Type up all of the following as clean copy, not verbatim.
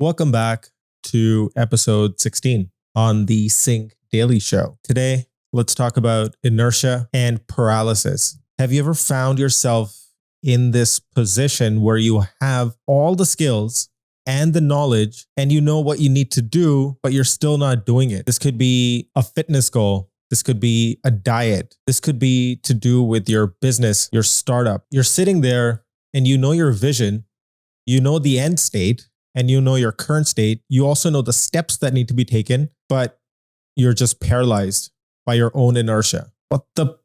Welcome back to episode 16 on the Sync Daily Show. Today, let's talk about inertia and paralysis. Have you ever found yourself in this position where you have all the skills and the knowledge and you know what you need to do, but you're still not doing it? This could be a fitness goal. This could be a diet. This could be to do with your business, your startup. You're sitting there and you know your vision, you know the end state, and you know your current state. You also know the steps that need to be taken, but you're just paralyzed by your own inertia. What the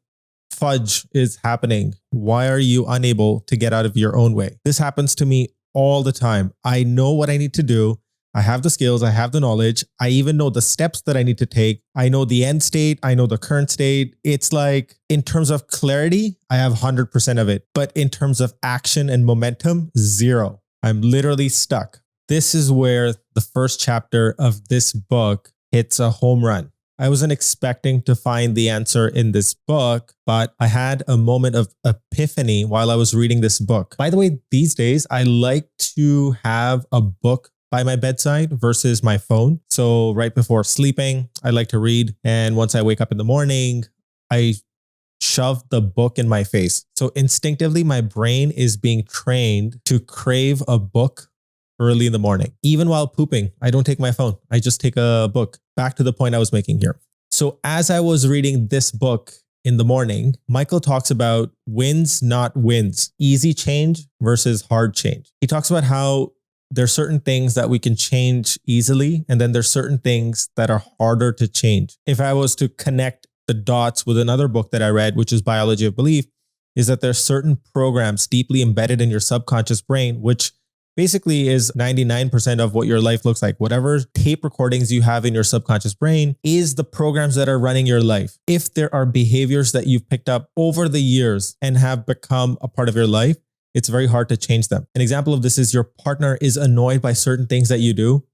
fudge is happening? Why are you unable to get out of your own way? This happens to me all the time. I know what I need to do. I have the skills. I have the knowledge. I even know the steps that I need to take. I know the end state. I know the current state. It's like in terms of clarity, I have 100% of it. But in terms of action and momentum, zero. I'm literally stuck. This is where the first chapter of this book hits a home run. I wasn't expecting to find the answer in this book, but I had a moment of epiphany while I was reading this book. By the way, these days, I like to have a book by my bedside versus my phone. So right before sleeping, I like to read. And once I wake up in the morning, I shove the book in my face. So instinctively, my brain is being trained to crave a book early in the morning. Even while pooping, I don't take my phone. I just take a book. Back to the point I was making here. So as I was reading this book in the morning, Michael talks about wins, not wins. Easy change versus hard change. He talks about how there's certain things that we can change easily, and then there's certain things that are harder to change. If I was to connect the dots with another book that I read, which is Biology of Belief, is that there's certain programs deeply embedded in your subconscious brain, which basically is 99% of what your life looks like. Whatever tape recordings you have in your subconscious brain is the programs that are running your life. If there are behaviors that you've picked up over the years and have become a part of your life, it's very hard to change them. An example of this is your partner is annoyed by certain things that you do,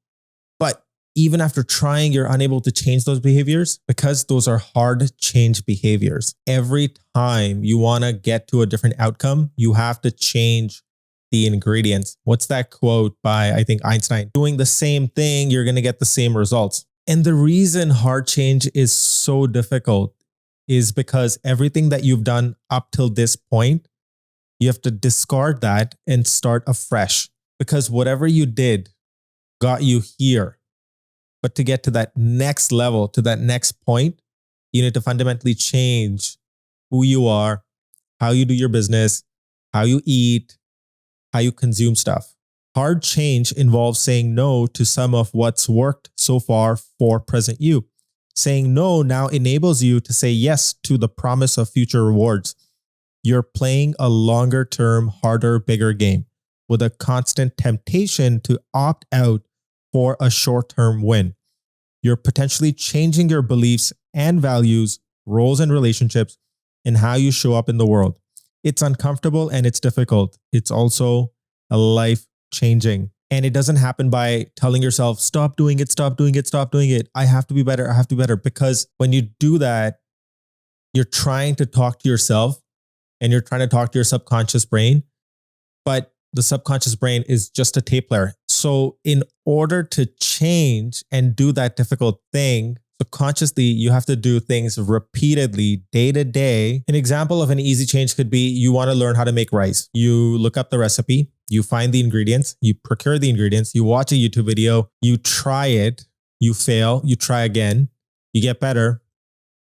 but even after trying, you're unable to change those behaviors because those are hard change behaviors. Every time you want to get to a different outcome, you have to change the ingredients. What's that quote by, I think, Einstein? Doing the same thing, you're going to get the same results. And the reason hard change is so difficult is because everything that you've done up till this point, you have to discard that and start afresh, because whatever you did got you here. But to get to that next level, to that next point, you need to fundamentally change who you are, how you do your business, how you eat, how you consume stuff. Hard change involves saying no to some of what's worked so far for present you. Saying no now enables you to say yes to the promise of future rewards. You're playing a longer term, harder, bigger game with a constant temptation to opt out for a short-term win. You're potentially changing your beliefs and values, roles and relationships, and how you show up in the world. It's uncomfortable and it's difficult. It's also a life changing. And it doesn't happen by telling yourself, stop doing it, stop doing it, stop doing it. I have to be better. I have to be better. Because when you do that, you're trying to talk to yourself and you're trying to talk to your subconscious brain. But the subconscious brain is just a tape player. So in order to change and do that difficult thing, subconsciously, you have to do things repeatedly, day to day. An example of an easy change could be you want to learn how to make rice. You look up the recipe, you find the ingredients, you procure the ingredients, you watch a YouTube video, you try it, you fail, you try again, you get better,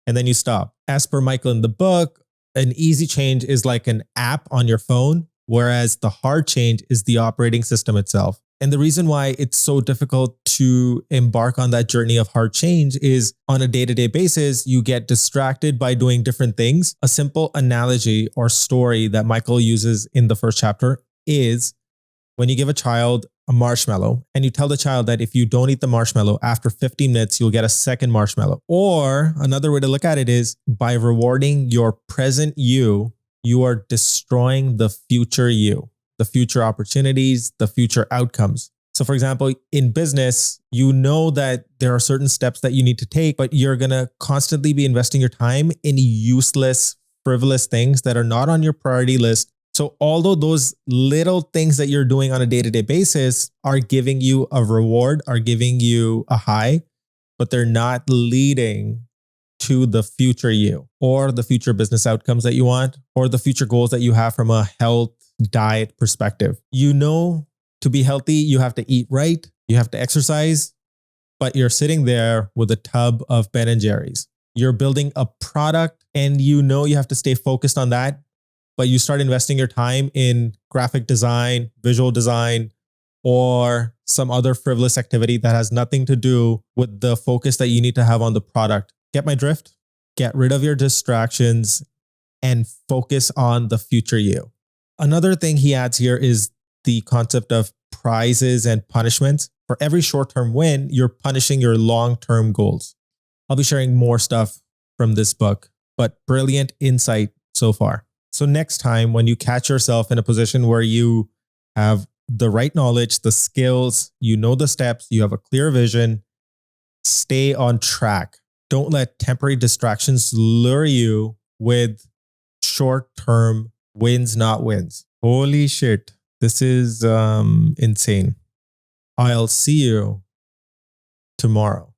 and then you stop. As per Michael in the book, an easy change is like an app on your phone, whereas the hard change is the operating system itself. And the reason why it's so difficult to embark on that journey of hard change is on a day-to-day basis, you get distracted by doing different things. A simple analogy or story that Michael uses in the first chapter is when you give a child a marshmallow and you tell the child that if you don't eat the marshmallow after 15 minutes, you'll get a second marshmallow. Or another way to look at it is by rewarding your present you, you are destroying the future you. The future opportunities, the future outcomes. So for example, in business, you know that there are certain steps that you need to take, but you're going to constantly be investing your time in useless, frivolous things that are not on your priority list. So although those little things that you're doing on a day-to-day basis are giving you a reward, are giving you a high, but they're not leading to the future you or the future business outcomes that you want or the future goals that you have from a health diet perspective. You know, to be healthy, you have to eat right, you have to exercise, but you're sitting there with a tub of Ben and Jerry's. You're building a product and you know you have to stay focused on that, but you start investing your time in graphic design, visual design, or some other frivolous activity that has nothing to do with the focus that you need to have on the product. Get my drift? Get rid of your distractions and focus on the future you. Another thing he adds here is the concept of prizes and punishments. For every short-term win, you're punishing your long-term goals. I'll be sharing more stuff from this book, but brilliant insight so far. So next time when you catch yourself in a position where you have the right knowledge, the skills, you know the steps, you have a clear vision, stay on track. Don't let temporary distractions lure you with short-term wins, not wins. Holy shit. This is insane. I'll see you tomorrow.